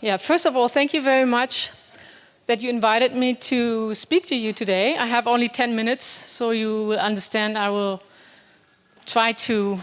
Yeah, first of all, thank you very much that you invited me to speak to you today. I have only 10 minutes, so you will understand I will try to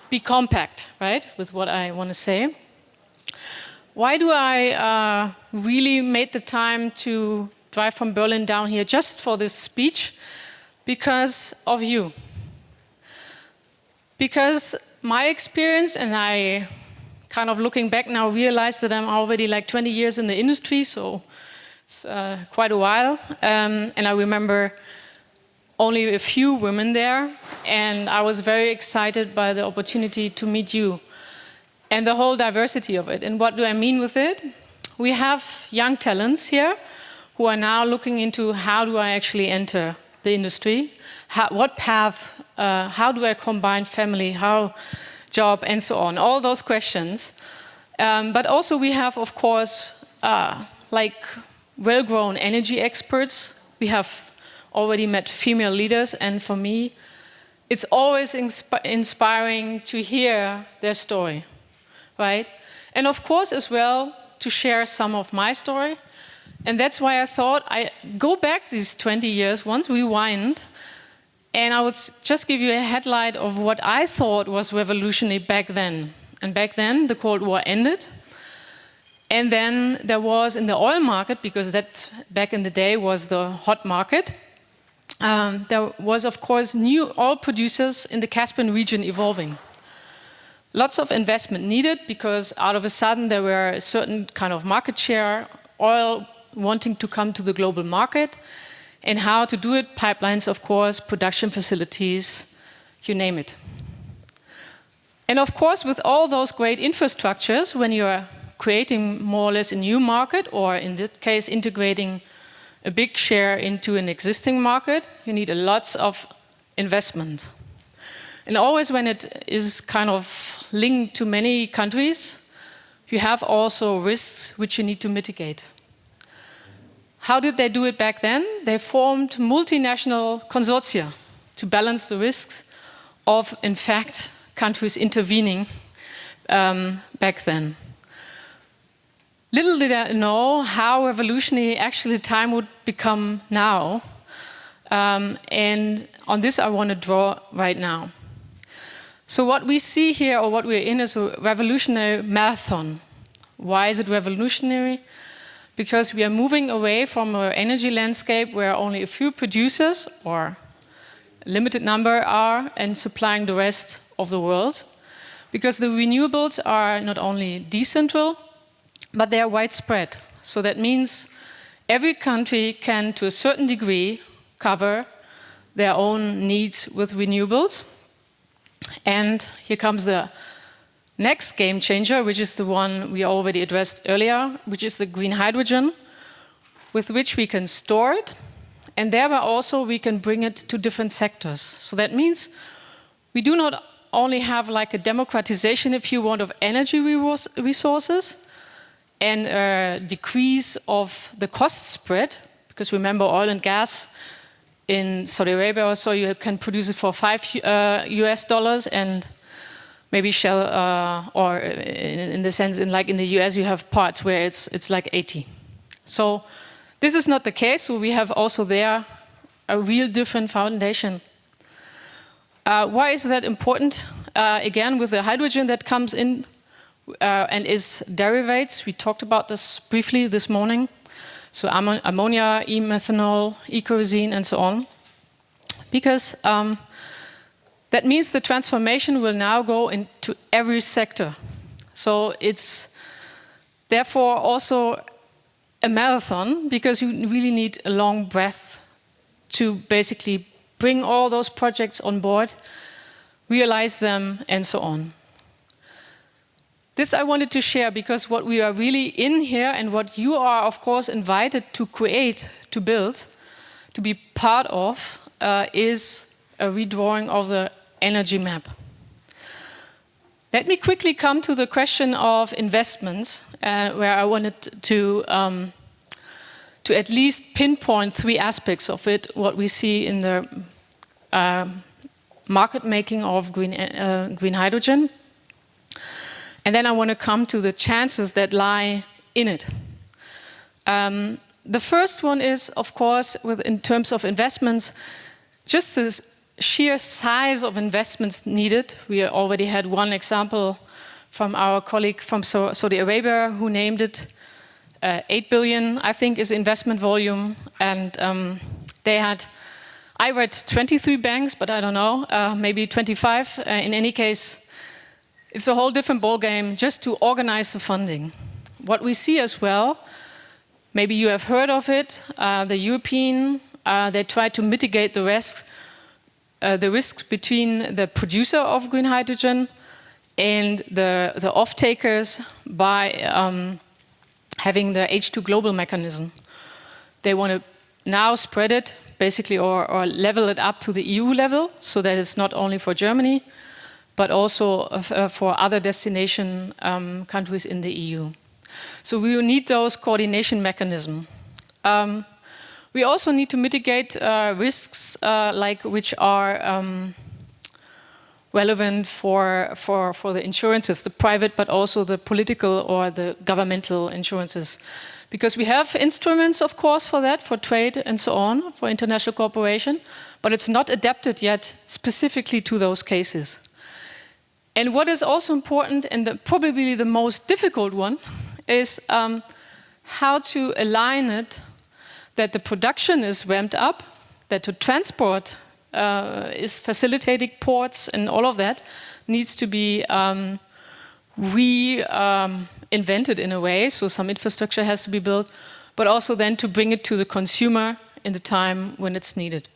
be compact, right, with what I want to say. Why do I really make the time to drive from Berlin down here just for this speech? Because of you. Because my experience, and I kind of looking back now realize that I'm already like 20 years in the industry, so it's quite a while. And I remember only a few women there, and I was very excited by the opportunity to meet you and the whole diversity of it. And what do I mean with it? We have young talents here who are now looking into how do I actually enter the industry, what path, how do I combine family, how job, and so on, all those questions. But also we have, of course, like well-grown energy experts. We have already met female leaders, and for me, it's always inspiring to hear their story, right? And of course, as well, to share some of my story. And that's why I thought I go back these 20 years, once rewind, and I would just give you a headlight of what I thought was revolutionary back then. And back then, the Cold War ended. And then there was in the oil market, because that back in the day was the hot market, there was, of course, new oil producers in the Caspian region evolving. Lots of investment needed because out of a sudden there were a certain kind of market share, oil wanting to come to the global market. And how to do it, pipelines, of course, production facilities, you name it. And of course, with all those great infrastructures, when you're creating more or less a new market, or in this case, integrating a big share into an existing market, you need a lot of investment. And always when it is kind of linked to many countries, you have also risks which you need to mitigate. How did they do it back then? They formed multinational consortia to balance the risks of, in fact, countries intervening back then. Little did I know how revolutionary actually time would become now. And on this I want to draw right now. So what we see here, or what we're in, is a revolutionary marathon. Why is it revolutionary? Because we are moving away from an energy landscape where only a few producers, or a limited number, are and supplying the rest of the world. Because the renewables are not only decentral, but they are widespread. So that means every country can, to a certain degree, cover their own needs with renewables. And here comes the next game changer, which is the one we already addressed earlier, which is the green hydrogen, with which we can store it, and thereby also we can bring it to different sectors. So that means we do not only have like a democratization, if you want, of energy resources and a decrease of the cost spread, because remember, oil and gas in Saudi Arabia or so, you can produce it for $5 US, and maybe Shell, or in the sense, in the US, you have parts where it's like 80. So this is not the case. So we have also there a real different foundation. Why is that important? Again, with the hydrogen that comes in and is derivatives. We talked about this briefly this morning. So ammonia, e-methanol, e-kerosene, and so on. Because that means the transformation will now go into every sector. So it's therefore also a marathon, because you really need a long breath to basically bring all those projects on board, realize them, and so on. This I wanted to share because what we are really in here, and what you are, of course, invited to create, to build, to be part of, is a redrawing of the energy map. Let me quickly come to the question of investments, where I wanted to at least pinpoint 3 aspects of it, what we see in the market making of green hydrogen. And then I want to come to the chances that lie in it. The first one is, of course, in terms of investments, just the sheer size of investments needed. We already had one example from our colleague from Saudi Arabia who named it 8 billion, I think, is investment volume. And they had, I read 23 banks, but I don't know, maybe 25. In any case, it's a whole different ballgame just to organize the funding. What we see as well, maybe you have heard of it, the European, they try to mitigate the risks between the producer of green hydrogen and the off-takers by having the H2 global mechanism. They want to now spread it, basically, or level it up to the EU level, so that it's not only for Germany, but also for other destination countries in the EU. So we will need those coordination mechanisms. We also need to mitigate risks which are relevant for the insurances, the private, but also the political or the governmental insurances. Because we have instruments, of course, for that, for trade and so on, for international cooperation, but it's not adapted yet specifically to those cases. And what is also important, and probably the most difficult one, is how to align it that the production is ramped up, that the transport is facilitating ports, and all of that needs to be reinvented in a way, so some infrastructure has to be built, but also then to bring it to the consumer in the time when it's needed.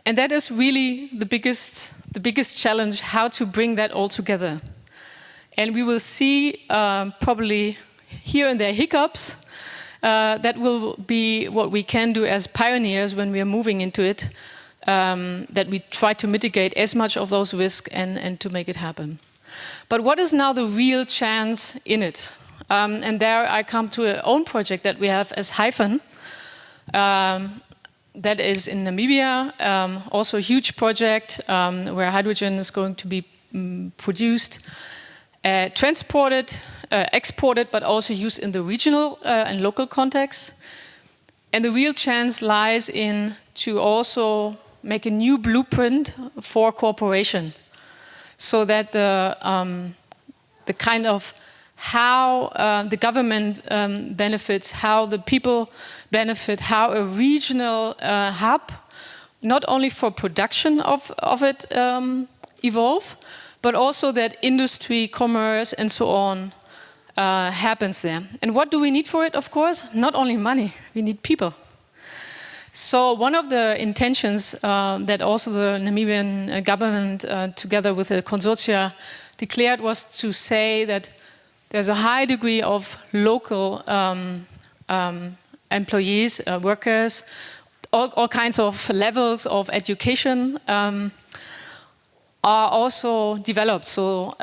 And that is really the biggest challenge, how to bring that all together. And we will see probably here and there hiccups. That will be what we can do as pioneers when we are moving into it, that we try to mitigate as much of those risks and to make it happen. But what is now the real chance in it? And there I come to our own project that we have as Hyphen. That is in Namibia, also a huge project where hydrogen is going to be produced, transported, exported, but also used in the regional and local context. And the real chance lies in to also make a new blueprint for cooperation, so that the kind of how the government benefits, how the people benefit, how a regional hub, not only for production of it evolve, but also that industry, commerce, and so on happens there. And what do we need for it, of course? Not only money, we need people. So one of the intentions that also the Namibian government, together with the consortia, declared was to say that there's a high degree of local employees, workers, all kinds of levels of education are also developed. So,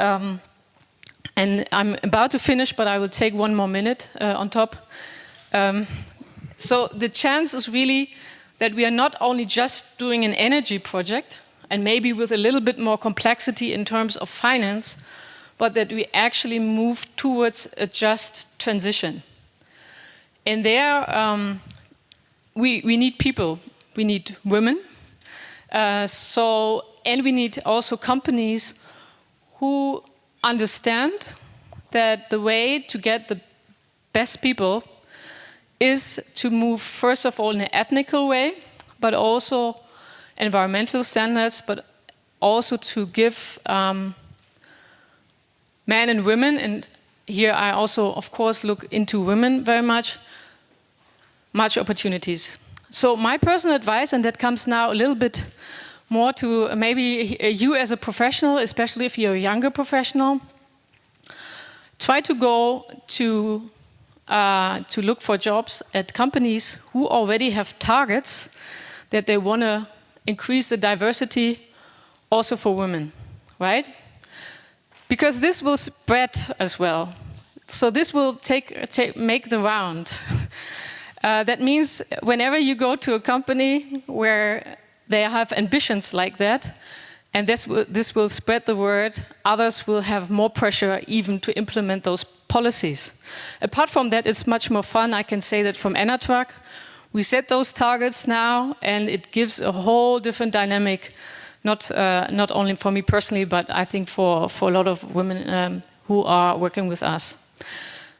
and I'm about to finish, but I will take one more minute on top. So the chance is really that we are not only just doing an energy project, and maybe with a little bit more complexity in terms of finance, but that we actually move towards a just transition. And there, we need people, we need women, and we need also companies who understand that the way to get the best people is to move, first of all, in an ethnical way, but also environmental standards, but also to give men and women, and here I also, of course, look into women very much opportunities. So my personal advice, and that comes now a little bit more to maybe you as a professional, especially if you're a younger professional, try to go to look for jobs at companies who already have targets that they want to increase the diversity also for women, right? Because this will spread as well. So this will make the round. That means whenever you go to a company where they have ambitions like that, and this will spread the word, others will have more pressure even to implement those policies. Apart from that, it's much more fun. I can say that from ENERTRAG, we set those targets now, and it gives a whole different dynamic, not only for me personally, but I think for a lot of women who are working with us.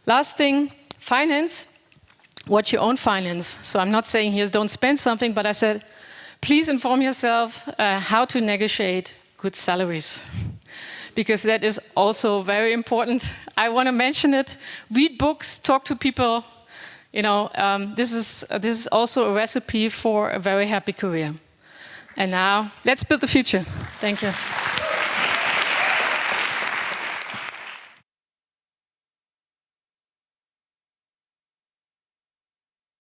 Last thing, finance. Watch your own finance. So I'm not saying here don't spend something, but I said, please inform yourself how to negotiate good salaries, because that is also very important. I want to mention it. Read books, talk to people. You know, this is also a recipe for a very happy career. And now, let's build the future. Thank you.